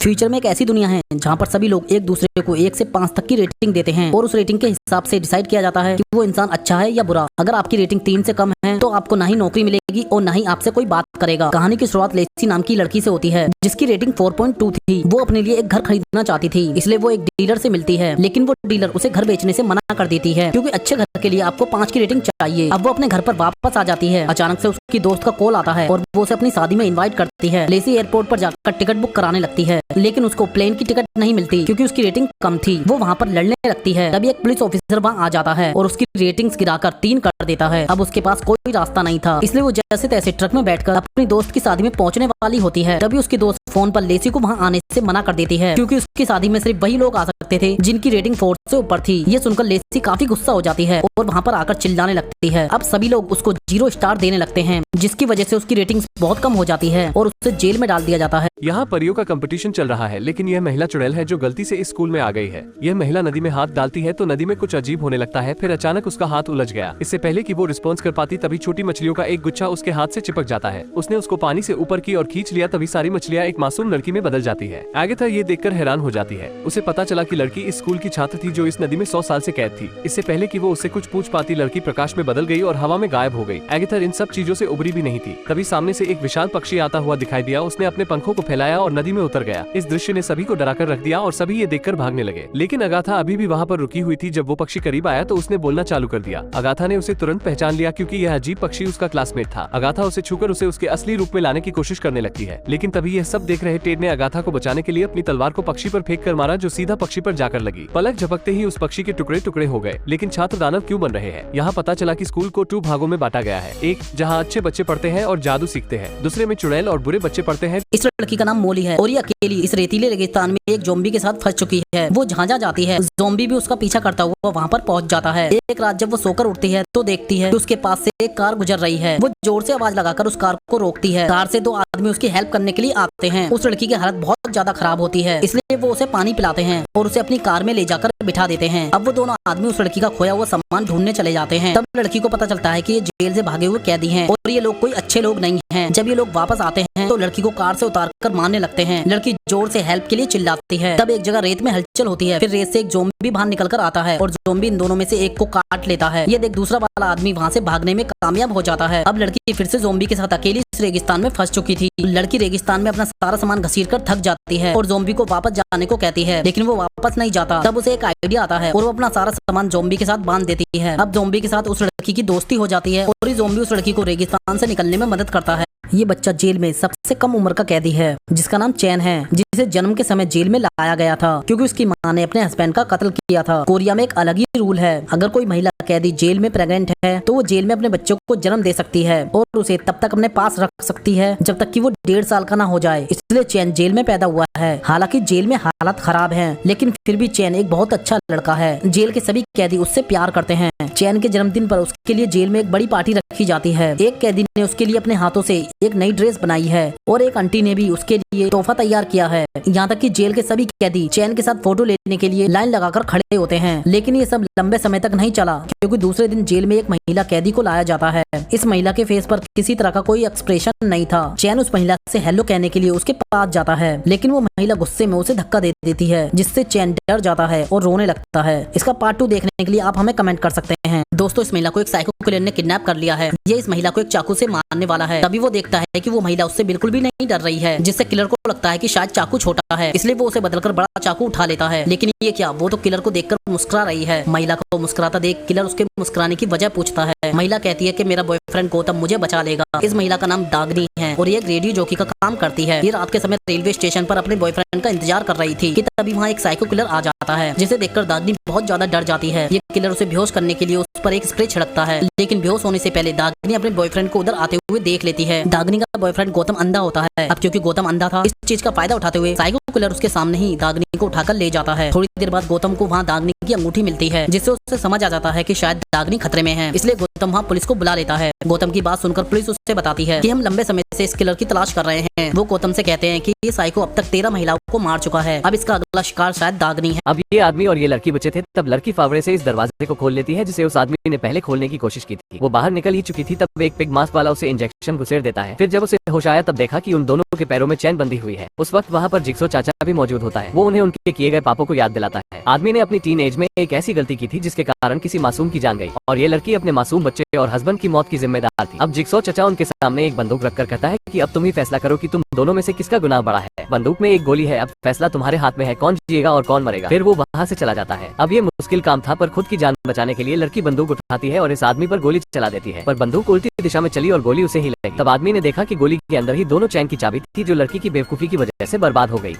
Future में एक ऐसी दुनिया है जहाँ पर सभी लोग एक दूसरे को 1 से 5 तक की रेटिंग देते हैं और उस रेटिंग के हिसाब से डिसाइड किया जाता है कि वो इंसान अच्छा है या बुरा। अगर आपकी रेटिंग 3 से कम है तो आपको ना ही नौकरी मिलेगी और ना ही आपसे कोई बात करेगा। कहानी की शुरुआत लेसी नाम की लड़की से होती है जिसकी रेटिंग 4.2 थी। वो अपने लिए एक घर खरीदना चाहती थी, इसलिए वो एक डीलर से मिलती है, लेकिन वो डीलर उसे घर बेचने से मना कर देती है क्योंकि अच्छे घर के लिए आपको 5 की रेटिंग चाहिए। अब वो अपने घर पर वापस आ जाती है। अचानक से उसकी दोस्त का कॉल आता है और वो उसे अपनी शादी में इनवाइट करती है। लेसी एयरपोर्ट पर जाकर टिकट बुक कराने लगती है, लेकिन उसको प्लेन की टिकट नहीं मिलती क्योंकि उसकी रेटिंग कम थी। वो वहाँ पर लड़ने लगती है, तभी एक पुलिस ऑफिसर वहाँ आ जाता है और उसकी रेटिंग्स गिराकर 3 कर देता है। अब उसके पास कोई रास्ता नहीं था, इसलिए वो जैसे तैसे ट्रक में बैठकर अपनी दोस्त की शादी में पहुंचने वाली होती है। तभी उसकी दोस्त फोन पर लेसी को वहाँ आने से मना कर देती है क्योंकि उसकी शादी में सिर्फ वही लोग आ सकते थे जिनकी रेटिंग 4 से ऊपर थी। ये सुनकर लेसी काफी गुस्सा हो जाती है और वहाँ पर आकर चिल्लाने लगती है। अब सभी लोग उसको 0 स्टार देने लगते हैं, जिसकी वजह से उसकी रेटिंग बहुत कम हो जाती है और उसे जेल में डाल दिया जाता है। यहाँ परियों का कंपटीशन चल रहा है, लेकिन यह महिला चुड़ैल है जो गलती से इस स्कूल में आ गई है। यह महिला नदी में हाथ डालती है तो नदी में कुछ अजीब होने लगता है। फिर अचानक उसका हाथ उलझ गया। इससे पहले कि वो रिस्पॉन्स कर पाती तभी छोटी मछलियों का एक गुच्छा उसके हाथ से चिपक जाता है। उसने उसको पानी से ऊपर की और खींच लिया, तभी सारी मछलियाँ एक मासूम लड़की में बदल जाती है। आगेथा ये देखकर हैरान हो जाती है। उसे पता चला कि लड़की इस स्कूल की छात्र थी जो इस नदी में 100 साल से कैद थी। इससे पहले कि वो उससे कुछ पूछ पाती, लड़की प्रकाश में बदल गई और हवा में गायब हो गई। आगेथा इन सब चीजों से उबरी भी नहीं थी। तभी सामने से एक विशाल पक्षी आता हुआ दिखाई दिया। उसने अपने पंखों को फैलाया और नदी में उतर गया। इस दृश्य ने सभी को डराकर रख दिया और सभी ये देखकर भागने लगे। लेकिन अगाथा अभी भी वहाँ पर रुकी हुई थी। जब वो पक्षी करीब आया तो उसने बोलना चालू कर दिया। अगाथा ने उसे तुरंत पहचान लिया क्योंकि यह अजीब पक्षी उसका क्लासमेट था। अगाथा उसे छूकर उसे उसके असली रूप में लाने की कोशिश करने लगती है, लेकिन तभी यह सब देख रहे टेड ने अगाथा को बचाने के लिए अपनी तलवार को पक्षी पर फेंक कर मारा, जो सीधा पक्षी पर जाकर लगी। पलक झपकते ही उस पक्षी के टुकड़े टुकड़े हो गए। लेकिन छात्र दानव क्यों बन रहे हैं? यहाँ पता चला कि स्कूल को 2 भागों में बांटा गया है। एक जहाँ अच्छे बच्चे पढ़ते हैं और जादू सीखते हैं, दूसरे में चुड़ैल और बुरे बच्चे पढ़ते हैं। इस लड़की का नाम मोली है और ये अकेली इस रेतीले रेगिस्तान में एक ज़ॉम्बी के साथ फंस चुकी है। वो जहाँ जहाँ जाती है ज़ॉम्बी भी उसका पीछा करता हुआ वहाँ पर पहुँच जाता है। एक रात जब वो सोकर उठती है तो देखती है कि उसके पास से एक कार गुजर रही है। वो जोर से आवाज लगाकर उस कार को रोकती है। कार से 2 आदमी उसकी हेल्प करने के लिए आते हैं। उस लड़की की हालत बहुत ज्यादा खराब होती है, इसलिए वो उसे पानी पिलाते हैं और उसे अपनी कार में ले जाकर बिठा देते हैं। अब वो दोनों आदमी उस लड़की का खोया हुआ सामान ढूंढने चले जाते हैं। तब लड़की को पता चलता है कि ये जेल से भागे हुए कैदी हैं और ये लोग कोई अच्छे लोग नहीं हैं। जब ये लोग वापस आते हैं तो लड़की को कार से उतार कर मारने लगते हैं। लड़की जोर से हेल्प के लिए चिल्लाती है। तब एक जगह रेत में हलचल होती है। फिर रेत से एक ज़ॉम्बी बाहर निकल कर आता है और ज़ॉम्बी इन दोनों में से एक को काट लेता है। ये देख दूसरा वाला आदमी वहाँ से भागने में कामयाब हो जाता है। अब लड़की फिर से ज़ॉम्बी के साथ अकेली इस रेगिस्तान में फंस चुकी थी। लड़की रेगिस्तान में अपना सारा सामान घसीट कर थक जाती है और ज़ॉम्बी को वापस जाने को कहती है, लेकिन वो वापस नहीं जाता। तब उसे एक आइडिया आता है और वो अपना सारा सामान ज़ॉम्बी के साथ बांध देती है। अब ज़ॉम्बी के साथ उस लड़की की दोस्ती हो जाती है और ये ज़ॉम्बी उस लड़की को रेगिस्तान से निकलने में मदद करता है। ये बच्चा जेल में सबसे कम उम्र का कैदी है जिसका नाम चैन है, जिसे जन्म के समय जेल में लाया गया था क्योंकि उसकी मां ने अपने हस्बैंड का कत्ल किया था। कोरिया में एक अलग ही रूल है, अगर कोई महिला कैदी जेल में प्रेग्नेंट है तो वो जेल में अपने बच्चों को जन्म दे सकती है और उसे तब तक अपने पास रख सकती है जब तक कि वो 1.5 साल का ना हो जाए। इसलिए चैन जेल में पैदा हुआ है। हालांकि जेल में हालत खराब है, लेकिन फिर भी चैन एक बहुत अच्छा लड़का है। जेल के सभी कैदी उससे प्यार करते हैं। चैन के जन्मदिन पर उसके लिए जेल में एक बड़ी पार्टी रखी जाती है। एक कैदी ने उसके लिए अपने हाथों से एक नई ड्रेस बनाई है और एक आंटी ने भी उसके लिए तोहफा तैयार किया है। यहाँ तक कि जेल के सभी कैदी चैन के साथ फोटो लेने के लिए लाइन लगाकर खड़े होते हैं। लेकिन ये सब लंबे समय तक नहीं चला क्योंकि दूसरे दिन जेल में एक महिला कैदी को लाया जाता है। इस महिला के फेस पर किसी तरह का कोई एक्सप्रेशन नहीं था। चैन उस महिला से हेलो कहने के लिए उसके पास जाता है, लेकिन वो महिला गुस्से में उसे धक्का दे देती है, जिससे चैन डर जाता है और रोने लगता है। इसका पार्ट 2 देखने के लिए आप हमें कमेंट कर सकते हैं। दोस्तों, इस महिला को एक साइको किलर ने किडनैप कर लिया है। ये इस महिला को एक चाकू से मारने वाला है। तभी वो देखता है कि वो महिला उससे बिल्कुल भी नहीं डर रही है, जिससे किलर को लगता है कि शायद चाकू छोटा है, इसलिए वो उसे बदलकर बड़ा चाकू उठा लेता है। लेकिन ये क्या, वो तो किलर को देखकर मुस्कुरा रही है। महिला को मुस्कुराता देख किलर उसके मुस्कुराने की वजह पूछता है। महिला कहती है कि मेरा बॉयफ्रेंड गौतम मुझे बचा लेगा। इस महिला का नाम दागनी है और ये एक रेडियो जॉकी का काम करती है। ये रात के समय रेलवे स्टेशन पर अपने बॉयफ्रेंड का इंतजार कर रही थी कि तभी वहाँ एक साइको किलर आ जाता है, जिसे देखकर दागनी बहुत ज्यादा डर जाती है। ये किलर उसे बेहोश करने के लिए उस पर एक स्प्रे छिड़कता है, लेकिन बेहोश होने से पहले दागनी अपने बॉयफ्रेंड को उधर आते हुए देख लेती है। दागनी का बॉयफ्रेंड गौतम अंधा होता है। अब क्योंकि गौतम अंधा था, इस चीज का फायदा उठाते हुए साइको किलर उसके सामने ही दागनी को उठाकर ले जाता है। थोड़ी देर बाद गौतम को वहाँ दागनी की अंगूठी मिलती है, जिससे उसे समझ आ जाता है कि शायद दागनी खतरे में है। इसलिए गौतम वहाँ पुलिस को बुला लेता है। गौतम की बात सुनकर पुलिस उससे बताती है कि हम लंबे समय से इस किलर की तलाश कर रहे हैं। वो गौतम से कहते हैं कि ये साइको अब तक 13 महिलाओं को मार चुका है। अब इसका अगला शिकार शायद दागनी है। अब ये आदमी और ये लड़की बचे थे, तब लड़की फावड़े से इस दरवाजे को खोल लेती है जिसे उस आदमी ने पहले खोलने की कोशिश की थी। वो बाहर निकल ही चुकी थी, तब एक पिग मास्क वाला उसे इंजेक्शन घुसेड़ देता है। फिर जब उसे होश आया तब देखा कि उन दोनों के पैरों में चैन बंधी हुई है। उस वक्त वहाँ पर जिक्सो चाचा भी मौजूद होता है। वो उन्हें उनके किए गए पापों को याद दिलाता है। आदमी ने अपनी टीन एज में एक ऐसी गलती की थी जिसके कारण किसी मासूम की जान गई और ये लड़की अपने मासूम बच्चे और हस्बैंड की मौत की जिम्मेदार थी। अब जिक्सो चाचा उनके सामने एक बंदूक रखकर कहता है कि अब तुम ही फैसला करो कि तुम दोनों में से किसका गुनाह बड़ा है। बंदूक में एक गोली है, अब फैसला तुम्हारे हाथ में है, कौन जिएगा और कौन मरेगा। फिर वो वहाँ से चला जाता है। अब ये मुश्किल काम था, पर खुद की जान बचाने के लिए लड़की बंदूक उठाती है और इस आदमी पर गोली चला देती है, पर बंदूक उल्टी दिशा में चली और गोली उसे ही लगी। तब आदमी ने देखा कि गोली के अंदर ही दोनों चैन की चाबी थी जो लड़की की बेवकूफी की वजह से बर्बाद हो गई।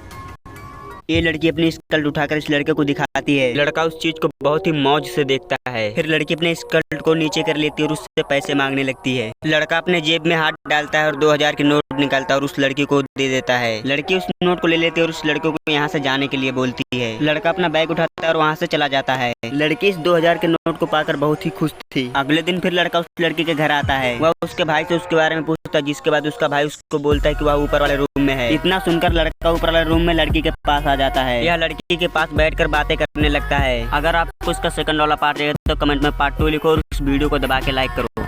ये लड़की अपनी स्कल्ट उठाकर इस लड़के को दिखाती है। लड़का उस चीज को बहुत ही मौज से देखता है। फिर लड़की अपने स्कल्ट को नीचे कर लेती है और उससे पैसे मांगने लगती है। लड़का अपने जेब में हाथ डालता है और 2000 के नोट निकालता है और उस लड़की को दे देता है। लड़की उस नोट को ले लेती है और उस लड़के को यहाँ से जाने के लिए बोलती है। लड़का अपना बैग उठाता है और वहाँ से चला जाता है। लड़की इस 2000 के नोट को पाकर बहुत ही खुश थी। अगले दिन फिर लड़का उस लड़की के घर आता है। वह उसके भाई से उसके बारे में पूछता है, जिसके बाद उसका भाई उसको बोलता है कि वह ऊपर वाले रूम में है। इतना सुनकर लड़का ऊपर वाले रूम में लड़की के पास आ जाता है। यह लड़की के पास बैठकर बातें करने लगता है। अगर आपको इसका सेकंड वाला पार्ट चाहिए तो कमेंट में पार्ट 2 लिखो और इस वीडियो को दबा के लाइक करो।